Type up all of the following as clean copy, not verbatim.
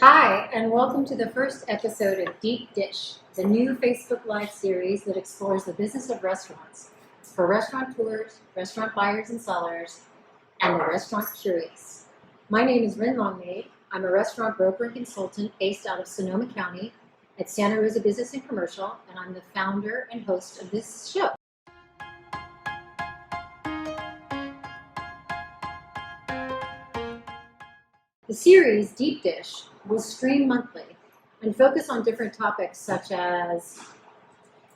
Hi, and welcome to the first episode of Deep Dish, the new Facebook Live series that explores the business of restaurants for restaurateurs, restaurant buyers and sellers, and the restaurant curious. My name is Ren Longmaid. I'm a restaurant broker and consultant based out of Sonoma County at Santa Rosa Business and Commercial, and I'm the founder and host of this show. The series, Deep Dish, will stream monthly and focus on different topics such as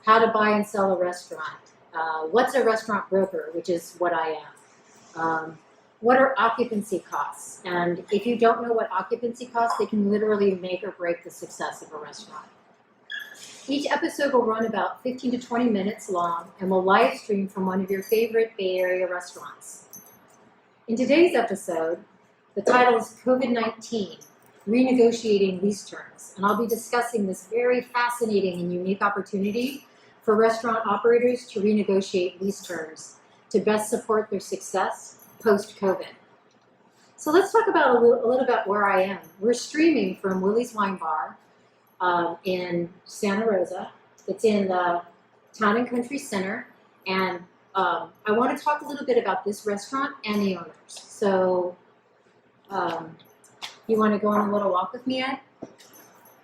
how to buy and sell a restaurant, what's a restaurant broker, which is what I am, what are occupancy costs, and if you don't know what occupancy costs, they can literally make or break the success of a restaurant. Each episode will run about 15 to 20 minutes long and will live stream from one of your favorite Bay Area restaurants. In today's episode, the title is COVID-19, Renegotiating Lease Terms, and I'll be discussing this very fascinating and unique opportunity for restaurant operators to renegotiate lease terms to best support their success post-COVID. So let's talk about a little about where I am. We're streaming from Willie's Wine Bar in Santa Rosa. It's in the Town and Country Center, and I want to talk a little bit about this restaurant and the owners. So you want to go on a little walk with me, Ed?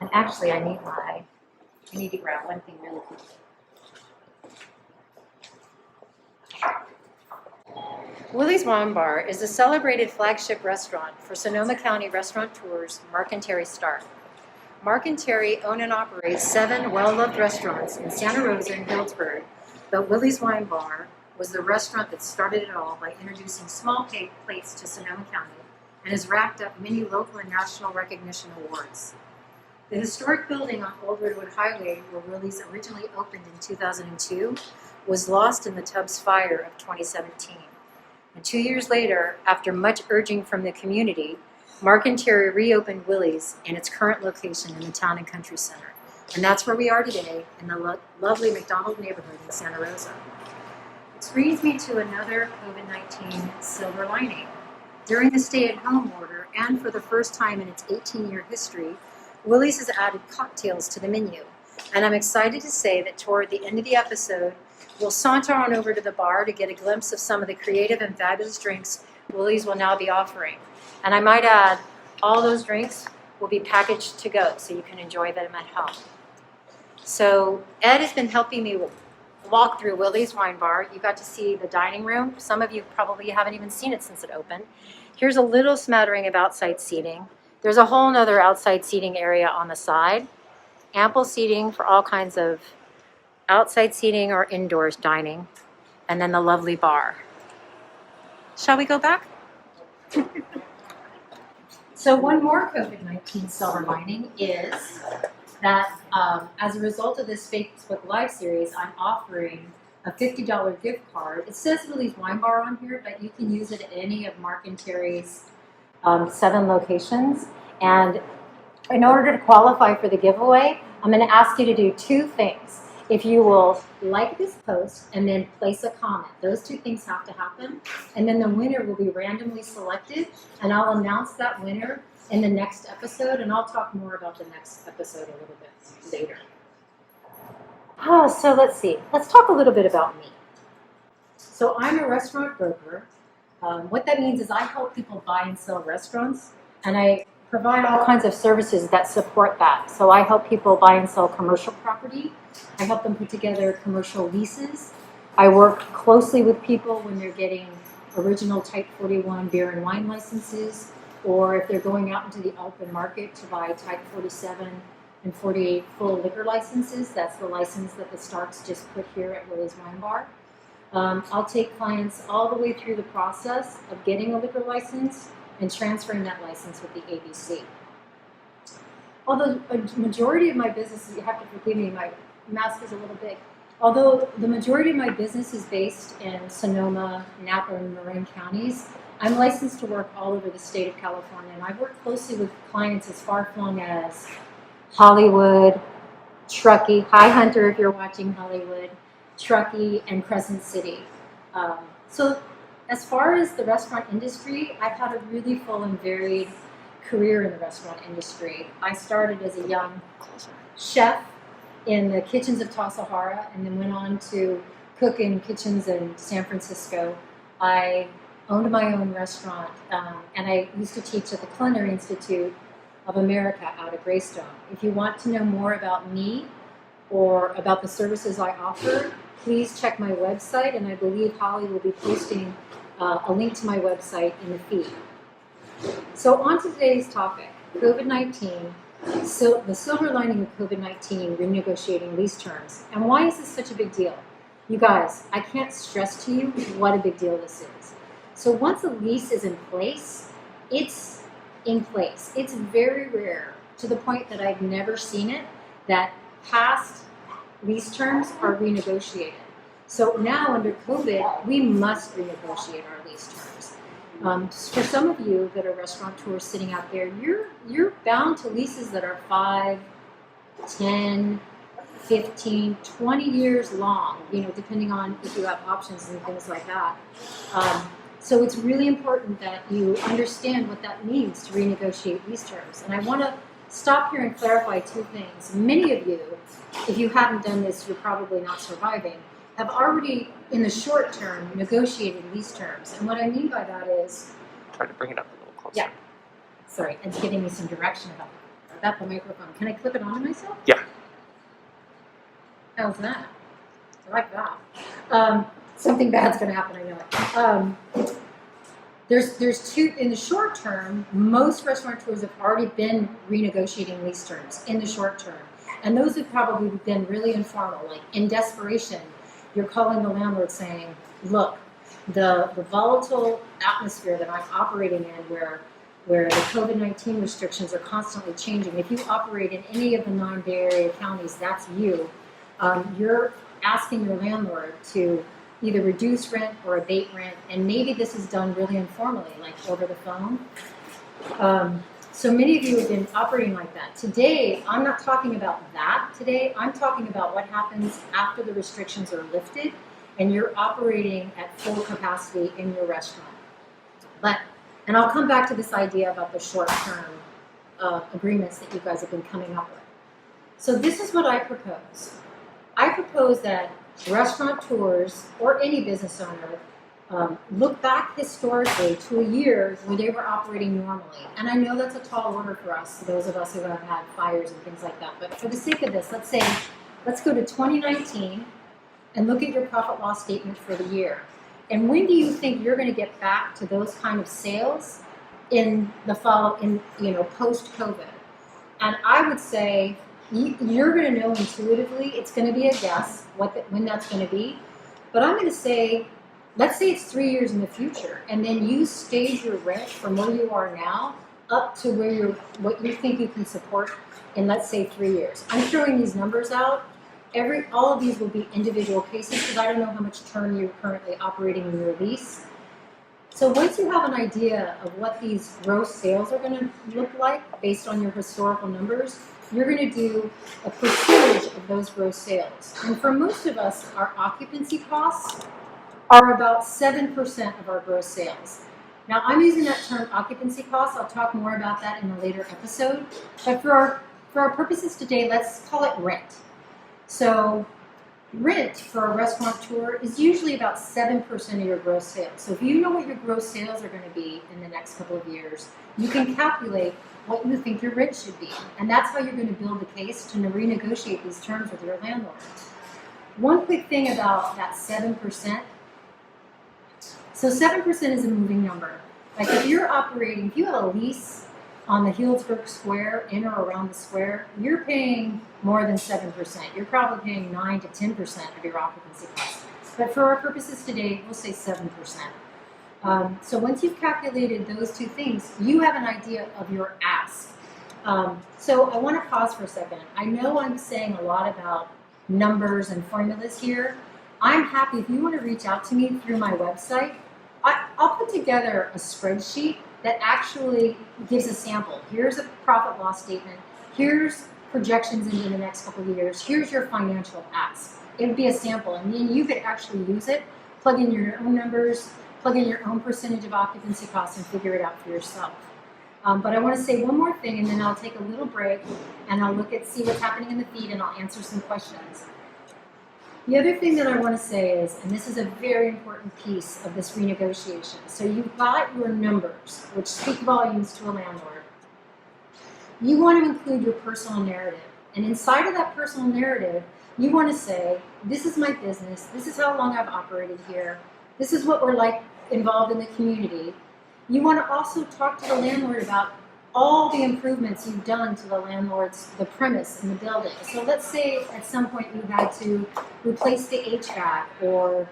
And actually, I need to grab one thing really quick. Willie's Wine Bar is a celebrated flagship restaurant for Sonoma County restaurateurs Mark and Terry Stark. Mark and Terry own and operate 7 well-loved restaurants in Santa Rosa and Healdsburg, but Willie's Wine Bar was the restaurant that started it all by introducing small plates to Sonoma County and has racked up many local and national recognition awards. The historic building on Old Redwood Highway, where Willie's originally opened in 2002, was lost in the Tubbs fire of 2017. And 2 years later, after much urging from the community, Mark and Terry reopened Willie's in its current location in the Town and Country Center. And that's where we are today, in the lovely McDonald neighborhood in Santa Rosa. Which brings me to another COVID-19 silver lining. During the stay-at-home order, and for the first time in its 18-year history, Willie's has added cocktails to the menu. And I'm excited to say that toward the end of the episode, we'll saunter on over to the bar to get a glimpse of some of the creative and fabulous drinks Willie's will now be offering. And I might add, all those drinks will be packaged to go, so you can enjoy them at home. So Ed has been helping me walk through Willie's Wine Bar. You got to see the dining room. Some of you probably haven't even seen it since it opened. Here's a little smattering of outside seating. There's a whole nother outside seating area on the side. Ample seating for all kinds of outside seating or indoors dining. And then the lovely bar. Shall we go back? So one more COVID-19 silver lining is that as a result of this Facebook Live series, I'm offering a $50 gift card. It says Willie's Wine Bar on here, but you can use it at any of Mark and Terry's 7 locations. And in order to qualify for the giveaway, I'm going to ask you to do 2 things. If you will like this post and then place a comment, those 2 things have to happen. And then the winner will be randomly selected, and I'll announce that winner in the next episode, and I'll talk more about the next episode a little bit later. So let's see. Let's talk a little bit about me. So I'm a restaurant broker. What that means is I help people buy and sell restaurants, and I provide all kinds of services that support that. So I help people buy and sell commercial property. I help them put together commercial leases. I work closely with people when they're getting original Type 41 beer and wine licenses, or if they're going out into the open market to buy Type 47 and 48 full liquor licenses. That's the license that the Starks just put here at Willie's Wine Bar. I'll take clients all the way through the process of getting a liquor license and transferring that license with the ABC. Although a majority of my business, you have to forgive me, my mask is a little big. Although the majority of my business is based in Sonoma, Napa, and Marin counties, I'm licensed to work all over the state of California, and I work closely with clients as far-flung as Hollywood, Truckee, hi Hunter if you're watching Hollywood, Truckee, and Crescent City. So as far as the restaurant industry, I've had a really full and varied career in the restaurant industry. I started as a young chef in the kitchens of Tassajara and then went on to cook in kitchens in San Francisco. I owned my own restaurant, and I used to teach at the Culinary Institute of America out of Greystone. If you want to know more about me or about the services I offer, please check my website, and I believe Holly will be posting a link to my website in the feed. So on to today's topic, COVID-19, so the silver lining of COVID-19, renegotiating lease terms. And why is this such a big deal? You guys, I can't stress to you what a big deal this is. So once a lease is in place, it's in place. It's very rare, to the point that I've never seen it, that past lease terms are renegotiated. So now under COVID, we must renegotiate our lease terms. For some of you that are restaurateurs sitting out there, you're bound to leases that are 5, 10, 15, 20 years long, depending on if you have options and things like that. So it's really important that you understand what that means to renegotiate lease terms. And I want to stop here and clarify two things. Many of you, if you haven't done this, you're probably not surviving, have already, in the short term, negotiated lease terms. And what I mean by that is... Try to bring it up a little closer. Yeah. Sorry, it's giving me some direction about the microphone. Can I clip it onto myself? Yeah. How's that? I like that. Something bad's going to happen, I know it. There's two, in the short term, most restaurateurs have already been renegotiating lease terms in the short term. And those have probably been really informal, like in desperation, you're calling the landlord saying, look, the volatile atmosphere that I'm operating in where the COVID-19 restrictions are constantly changing, if you operate in any of the 9 Bay Area counties, that's you. You're asking your landlord to either reduce rent or abate rent, and maybe this is done really informally, like over the phone. So many of you have been operating like that. Today, I'm not talking about that today. I'm talking about what happens after the restrictions are lifted and you're operating at full capacity in your restaurant. And I'll come back to this idea about the short-term agreements that you guys have been coming up with. So this is what I propose. I propose that restaurateurs or any business owner look back historically to a year where they were operating normally. And I know that's a tall order for us, those of us who have had fires and things like that. But for the sake of this, let's go to 2019 and look at your profit loss statement for the year. And when do you think you're going to get back to those kind of sales in the post-COVID? And I would say you're going to know intuitively. It's going to be a guess when that's going to be. But I'm going to say, let's say it's 3 years in the future, and then you stage your rent from where you are now up to what you think you can support in, let's say, 3 years. I'm throwing these numbers out. All of these will be individual cases because I don't know how much term you're currently operating in your lease. So once you have an idea of what these gross sales are going to look like based on your historical numbers, you're going to do a percentage of those gross sales. And for most of us, our occupancy costs are about 7% of our gross sales. Now, I'm using that term occupancy costs. I'll talk more about that in a later episode. But for our purposes today, let's call it rent. So rent for a restaurateur is usually about 7% of your gross sales. So if you know what your gross sales are going to be in the next couple of years, you can calculate what you think your rent should be. And that's how you're going to build the case to renegotiate these terms with your landlord. One quick thing about that 7%. So 7% is a moving number. Like if you have a lease on the Healdsburg Square, in or around the square, you're paying more than 7%. You're probably paying 9 to 10% of your occupancy costs. But for our purposes today, we'll say 7%. So once you've calculated those two things, you have an idea of your ask. So I want to pause for a second. I know I'm saying a lot about numbers and formulas here. I'm happy if you want to reach out to me through my website. I'll put together a spreadsheet that actually gives a sample. Here's a profit loss statement. Here's projections into the next couple of years. Here's your financial ask. It would be a sample, and then you could actually use it, plug in your own numbers, plug in your own percentage of occupancy costs, and figure it out for yourself. But I want to say one more thing, and then I'll take a little break, and I'll see what's happening in the feed, and I'll answer some questions. The other thing that I want to say is, and this is a very important piece of this renegotiation, so you've got your numbers, which speak volumes to a landlord. You want to include your personal narrative. And inside of that personal narrative, you want to say, this is my business, this is how long I've operated here, this is what we're like involved in the community. You want to also talk to the landlord about all the improvements you've done to the premise in the building. So let's say at some point you had to replace the HVAC or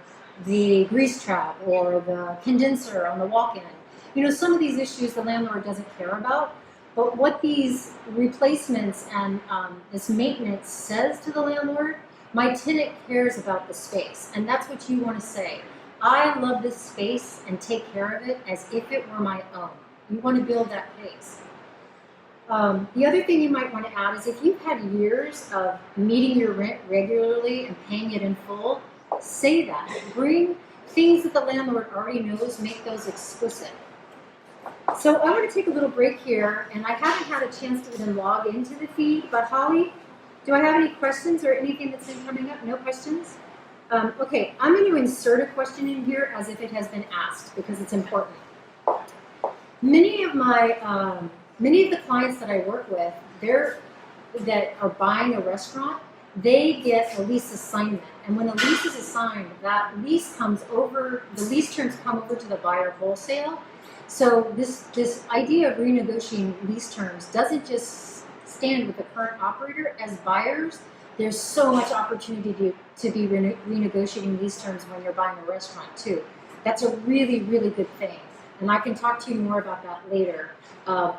the grease trap or the condenser on the walk-in. You know, some of these issues the landlord doesn't care about, but what these replacements and this maintenance says to the landlord, my tenant cares about the space, and that's what you want to say. I love this space and take care of it as if it were my own. You want to build that case. The other thing you might want to add is if you've had years of meeting your rent regularly and paying it in full, say that. Bring things that the landlord already knows, make those explicit. So I'm going to take a little break here, and I haven't had a chance to even log into the feed, but Holly, do I have any questions or anything that's been coming up? No questions? Okay, I'm going to insert a question in here as if it has been asked because it's important. Many of the clients that I work with, that are buying a restaurant, they get a lease assignment. And when a lease is assigned, that lease the lease terms come over to the buyer wholesale. So this idea of renegotiating lease terms doesn't just stand with the current operator. As buyers, there's so much opportunity to be renegotiating lease terms when you're buying a restaurant too. That's a really, really good thing. And I can talk to you more about that later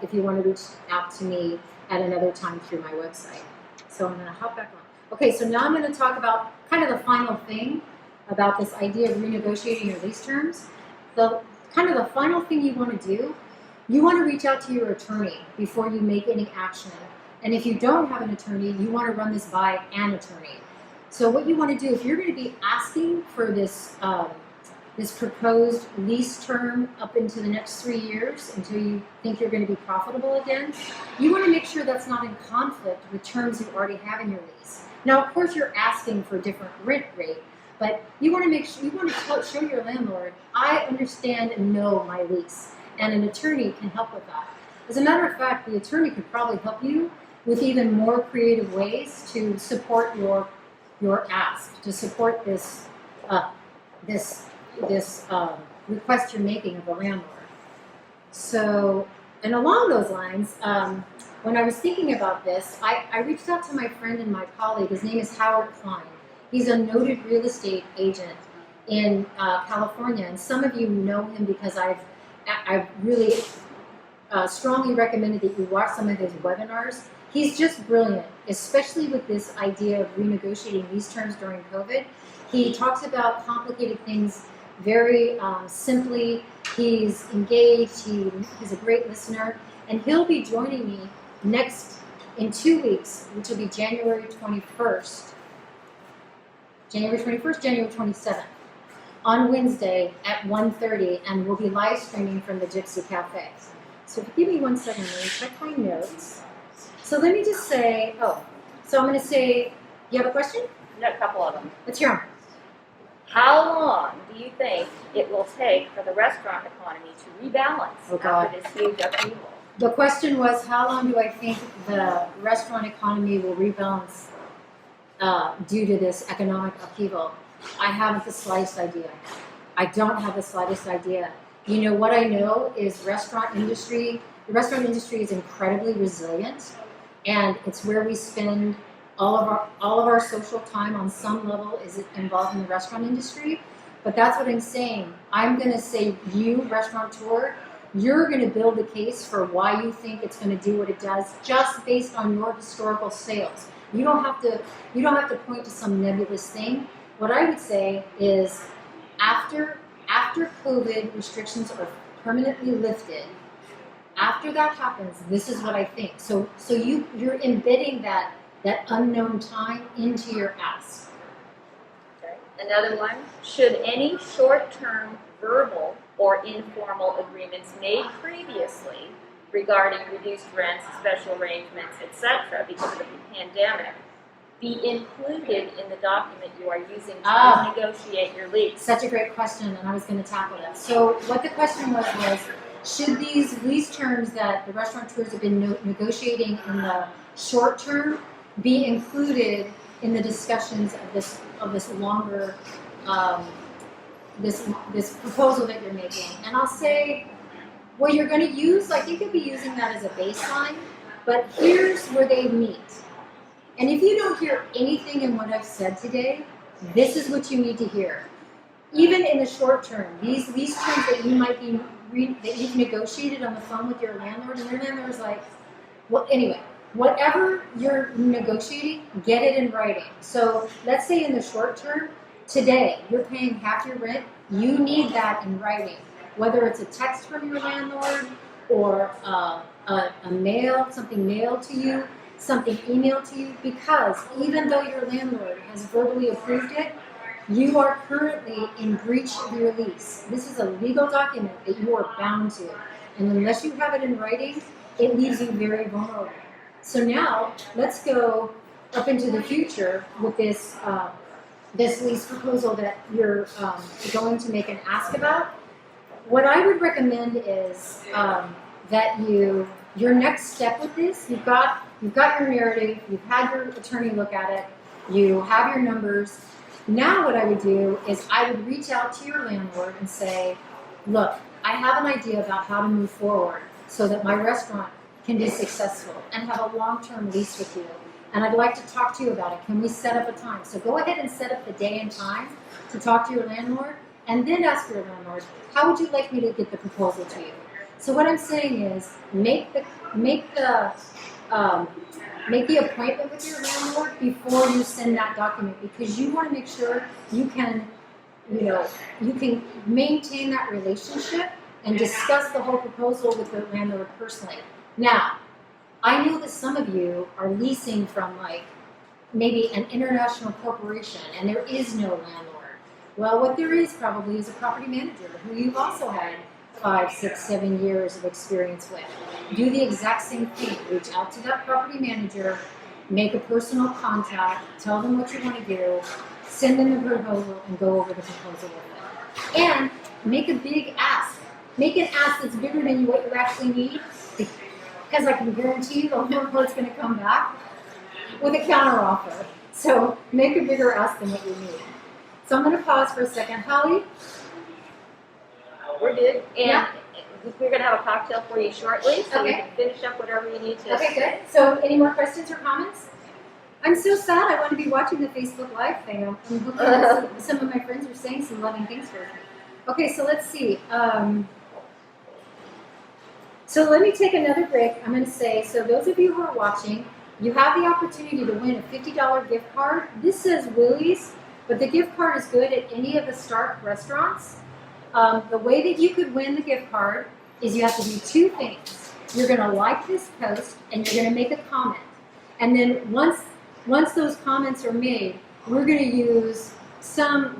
if you want to reach out to me at another time through my website. So I'm going to hop back on. Okay, so now I'm going to talk about kind of the final thing about this idea of renegotiating your lease terms. The final thing you want to do, you want to reach out to your attorney before you make any action. And if you don't have an attorney, you want to run this by an attorney. So what you want to do, if you're going to be asking for this proposed lease term up into the next 3 years until you think you're going to be profitable again, you want to make sure that's not in conflict with terms you already have in your lease. Now, of course, you're asking for a different rent rate, but you want to make sure, show your landlord, I understand and know my lease, and an attorney can help with that. As a matter of fact, the attorney could probably help you with even more creative ways to support your ask, to support this request you're making of the landlord. So, and along those lines, when I was thinking about this, I reached out to my friend and my colleague. His name is Howard Klein. He's a noted real estate agent in California, and some of you know him because I've really strongly recommended that you watch some of his webinars. He's just brilliant, especially with this idea of renegotiating lease terms during COVID. He talks about complicated things very simply. He's engaged, he's a great listener, and he'll be joining me in 2 weeks, which will be January 21st, January 27th, on Wednesday at 1:30, and we'll be live streaming from the Gypsy Cafe. So if you give me 1 second, let me check my notes. So let me just say, so I'm going to say, you have a question? I've got a couple of them. Let's hear 'em. How long do you think it will take for the restaurant economy to rebalance after this huge upheaval? The question was, how long do I think the restaurant economy will rebalance due to this economic upheaval? I haven't the slightest idea. I don't have the slightest idea. You know, what I know is the restaurant industry is incredibly resilient, and it's where we spend all of our social time on some level is involved in the restaurant industry. But that's what I'm saying. I'm going to say, you restaurateur, you're going to build a case for why you think it's going to do what it does, just based on your historical sales. You don't have to point to some nebulous thing. What I would say is, after COVID restrictions are permanently lifted, after that happens, this is what I think. So you're embedding that unknown time into your ask. Okay. Another one, should any short-term verbal or informal agreements made previously regarding reduced rents, special arrangements, etc., because of the pandemic, be included in the document you are using to renegotiate your lease? Such a great question, and I was going to tackle that. So what the question was, should these lease terms that the restaurateurs have been negotiating in the short term be included in the discussions of this longer this proposal that you're making? And I'll say, well, you're going to use, like, you could be using that as a baseline, but here's where they meet. And if you don't hear anything in what I've said today, this is what you need to hear. Even in the short term, these lease terms that you might be that you've negotiated on the phone with your landlord, and your landlord's like, well, anyway, whatever you're negotiating, get it in writing. So let's say in the short term, today you're paying half your rent. You need that in writing, whether it's a text from your landlord or a mail, something mailed to you, something emailed to you, because even though your landlord has verbally approved it, you are currently in breach of your lease. This is a legal document that you are bound to. And unless you have it in writing, it leaves you very vulnerable. So now, let's go up into the future with this this lease proposal that you're going to make an ask about. What I would recommend is that your next step with this, you've got your narrative, you've had your attorney look at it, you have your numbers. Now what I would do is I would reach out to your landlord and say, look, I have an idea about how to move forward so that my restaurant can be successful and have a long-term lease with you. And I'd like to talk to you about it. Can we set up a time? So go ahead and set up the day and time to talk to your landlord, and then ask your landlord, how would you like me to get the proposal to you? So what I'm saying is make the appointment with your landlord before you send that document, because you want to make sure you can maintain that relationship and discuss the whole proposal with your landlord personally. Now, I know that some of you are leasing from like maybe an international corporation and there is no landlord. Well, what there is probably is a property manager who you've also had 5, 6, 7 years of experience with. Do the exact same thing. Reach out to that property manager, make a personal contact, tell them what you want to do, send them the proposal, and go over the proposal with them. And make a big ask. Make an ask that's bigger than what you actually need, because I can guarantee you the landlord's going to come back with a counteroffer. So make a bigger ask than what you need. So I'm going to pause for a second. Holly? We're good. And Yeah. we're going to have a cocktail for you shortly, so you Okay. can finish up whatever you need to. Okay, good. So any more questions or comments? I'm so sad I want to be watching the Facebook Live thing. I'm hoping that some of my friends are saying some loving things for me. Okay, so let's see. So let me take another break. I'm going to say, so those of you who are watching, you have the opportunity to win a $50 gift card. This says Willie's, but the gift card is good at any of the Stark restaurants. The way that you could win the gift card is you have to do two things. You're going to like this post and you're going to make a comment. And then once those comments are made, we're going to use some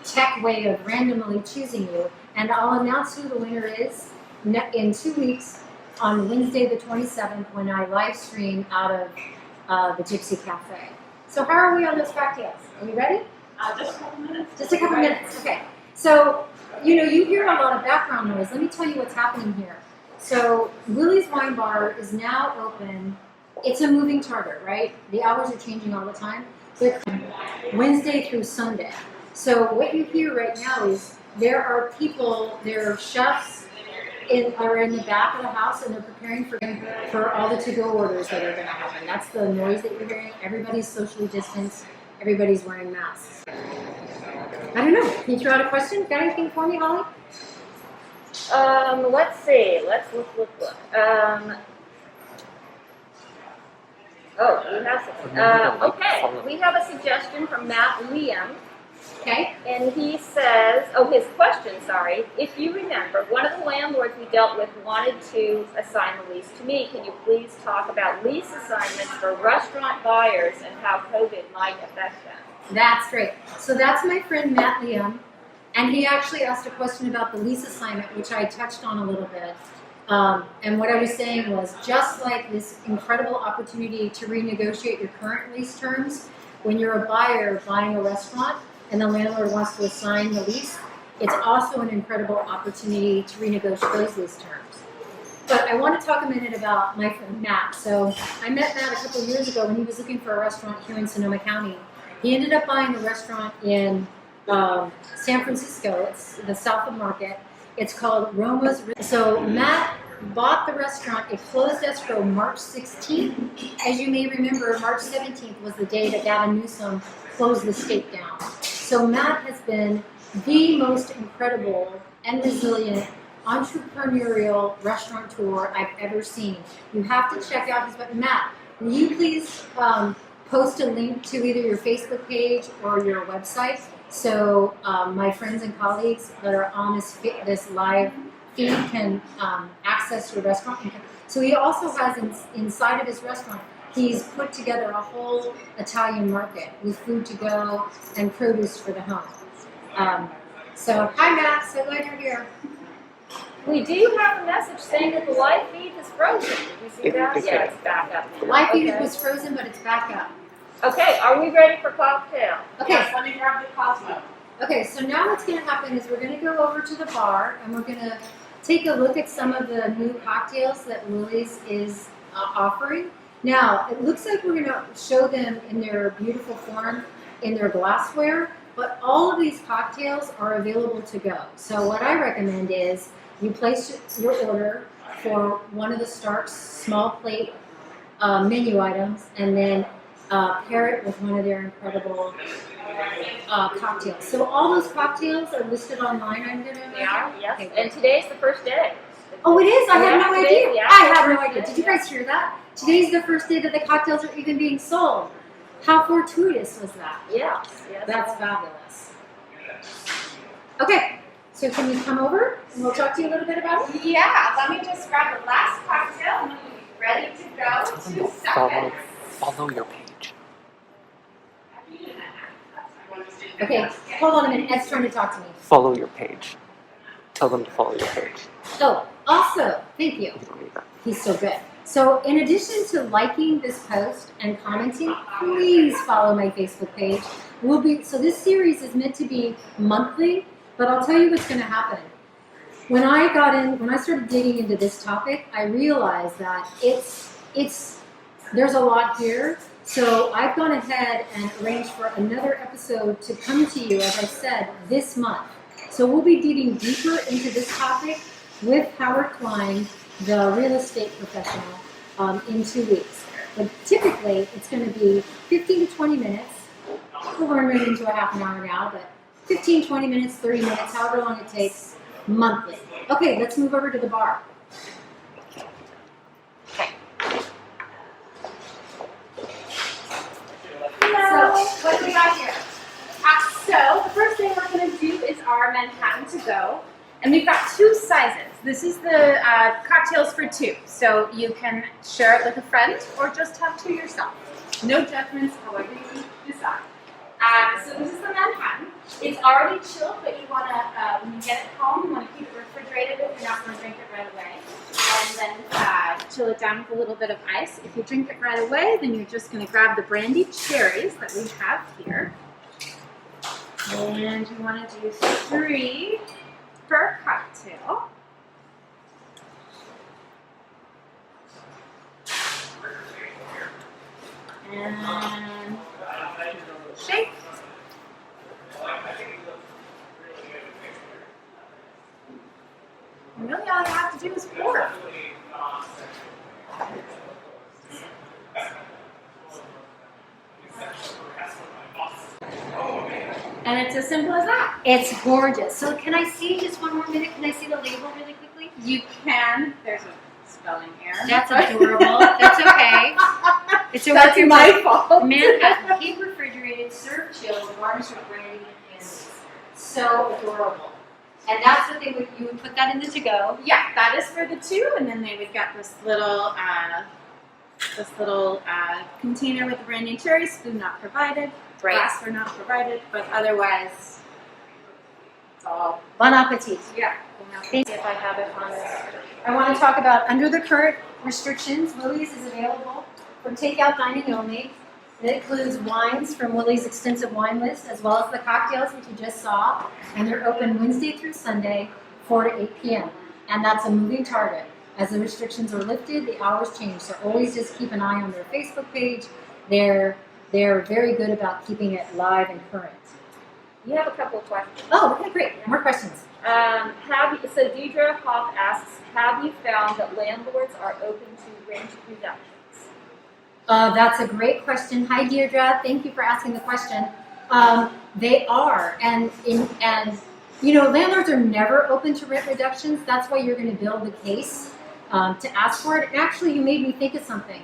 tech way of randomly choosing you. And I'll announce who the winner is in 2 weeks on Wednesday the 27th when I live stream out of the Gypsy Cafe. So how are we on those cocktails? Are we ready? Just a couple minutes. Just a couple minutes, okay. So, you hear a lot of background noise. Let me tell you what's happening here. So, Willie's Wine Bar is now open. It's a moving target, right? The hours are changing all the time. They're Wednesday through Sunday. So, what you hear right now is there are people, there are chefs are in the back of the house and they're preparing for all the to-go orders that are going to happen. That's the noise that you're hearing. Everybody's socially distanced. Everybody's wearing masks. I don't know. Can you throw out a question? Got anything for me, Holly? Let's see. Let's look. We have something. Okay, we have a suggestion from Matt Liam. Okay. And he says, his question, sorry. If you remember, one of the landlords we dealt with wanted to assign the lease to me. Can you please talk about lease assignments for restaurant buyers and how COVID might affect them? That's great. So that's my friend Matt Liam. And he actually asked a question about the lease assignment, which I touched on a little bit. And what I was saying was, just like this incredible opportunity to renegotiate your current lease terms, when you're a buyer buying a restaurant and the landlord wants to assign the lease, it's also an incredible opportunity to renegotiate those lease terms. But I want to talk a minute about my friend Matt. So I met Matt a couple of years ago when he was looking for a restaurant here in Sonoma County. He ended up buying a restaurant in San Francisco. It's the south of Market. It's called Roma's. So Matt bought the restaurant. It closed escrow March 16th. As you may remember, March 17th was the day that Gavin Newsom closed the state down. So Matt has been the most incredible and resilient entrepreneurial restaurateur I've ever seen. You have to check out his website. Matt, will you please post a link to either your Facebook page or your website so my friends and colleagues that are on this live feed can access your restaurant? So he also has inside of his restaurant, he's put together a whole Italian market with food to go and produce for the home. So hi Matt, so glad you're here. We do have a message saying that the live feed is frozen. Did you see that? Okay. Yeah, it's back up now. Live feed Okay. was frozen, but it's back up. Okay, are we ready for cocktail? Okay. Yes, let me grab the Cosmo. Okay, so now what's going to happen is we're going to go over to the bar and we're going to take a look at some of the new cocktails that Lily's is offering. Now, it looks like we're going to show them in their beautiful form in their glassware, but all of these cocktails are available to go. So what I recommend is you place your order for one of the Stark's small plate menu items and then pair it with one of their incredible cocktails. So all those cocktails are listed online, I'm going to They are, yes. Okay, And today's the first day. Oh, it is? I had no Yeah, today- idea. yeah, I had no first idea. day, Did you yeah. guys hear that? Today's the first day that the cocktails are even being sold. How fortuitous was that? Yes, yes. That's fabulous. Okay, so can you come over and we'll talk to you a little bit about it? Yeah, let me just grab the last cocktail and we'll be ready to go. 2 seconds. Follow your page. Okay, hold on a minute. Ed's trying to talk to me. Follow your page. Tell them to follow your page. Oh, also, thank you. You don't need that. He's so good. So in addition to liking this post and commenting, please follow my Facebook page. So this series is meant to be monthly, but I'll tell you what's going to happen. When I started digging into this topic, I realized that there's a lot here. So I've gone ahead and arranged for another episode to come to you, as I said, this month. So we'll be digging deeper into this topic with Howard Klein, the real estate professional, in 2 weeks. But typically, it's going to be 15 to 20 minutes. We're running into a half an hour now, but 15, 20 minutes, 30 minutes, however long it takes, monthly. Okay, let's move over to the bar. So, what do we got here? So, the first thing we're going to do is our Manhattan to go. And we've got 2 sizes. This is the cocktails for 2. So, you can share it with a friend or just have 2 yourself. No judgments, however you decide. So, this is the Manhattan. It's already chilled, but you want to, when you get it home, you want to keep it refrigerated if you're not going to drink it right away. And then chill it down with a little bit of ice. If you drink it right away, then you're just going to grab the brandied cherries that we have here. And you want to do 3 per cocktail. And shake. And really all you have to do is pour. And it's as simple as that. It's gorgeous. So can I see just one more minute? Can I see the label really quickly? You can, there's a spelling error. That's adorable. That's okay. It's a That's work in my fault. Manhattan, keep refrigerated, serve chilled, garnish with brandy and candies. So adorable. And that's what you would put that in the to-go. Yeah, that is for the 2, and then they would get this little container with the brandy and cherry, spoon not provided, Right. glass were not provided, but otherwise, it's Bon appetit. Yeah. Thank you. If I have it on this. I want to talk about under the current restrictions, Willie's is available for takeout dining only. It includes wines from Willie's extensive wine list, as well as the cocktails that you just saw, and they're open Wednesday through Sunday, 4 to 8 p.m. And that's a moving target. As the restrictions are lifted, the hours change. So always just keep an eye on their Facebook page. They're very good about keeping it live and current. You have a couple of questions. Oh, okay, great. More questions. So Deidre Hoff asks, have you found that landlords are open to rent reductions? That's a great question. Hi, Deirdre. Thank you for asking the question. They are, and landlords are never open to rent reductions. That's why you're going to build the case to ask for it. Actually, you made me think of something.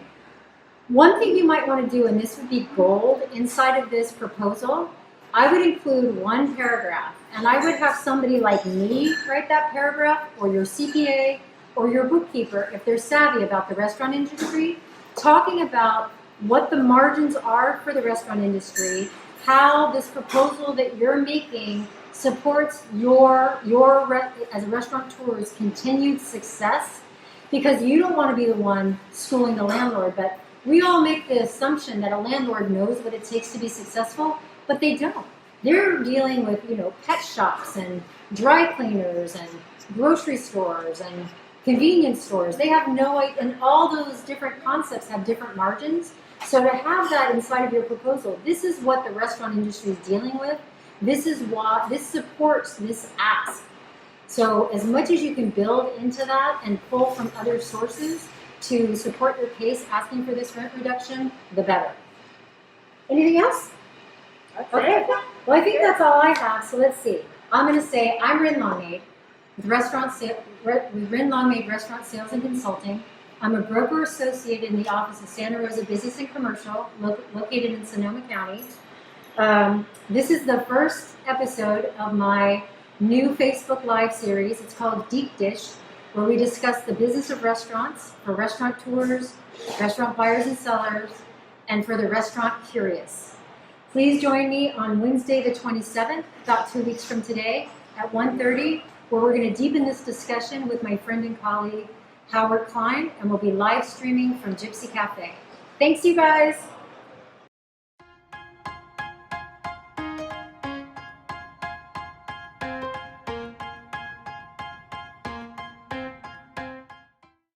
One thing you might want to do, and this would be gold inside of this proposal, I would include one paragraph, and I would have somebody like me write that paragraph, or your CPA, or your bookkeeper, if they're savvy about the restaurant industry, talking about what the margins are for the restaurant industry, how this proposal that you're making supports your as a restaurateur's continued success, because you don't want to be the one schooling the landlord, but we all make the assumption that a landlord knows what it takes to be successful, but they don't. They're dealing with, pet shops and dry cleaners and grocery stores and convenience stores. They have no idea, and all those different concepts have different margins. So to have that inside of your proposal, this is what the restaurant industry is dealing with. This is what, this supports this ask. So as much as you can build into that and pull from other sources to support your case asking for this rent reduction, the better. Anything else? Okay. Well, I think that's all I have. So let's see. I'm going to say I'm Rin Longmaid with Rin Longmaid Restaurant Sales and Consulting. I'm a broker associated in the office of Santa Rosa Business and Commercial, located in Sonoma County. This is the first episode of my new Facebook Live series. It's called Deep Dish, where we discuss the business of restaurants for restaurateurs, restaurant buyers and sellers, and for the restaurant curious. Please join me on Wednesday the 27th, about 2 weeks from today, at 1:30, where we're going to deepen this discussion with my friend and colleague, Howard Klein, and we'll be live streaming from Gypsy Cafe. Thanks, you guys.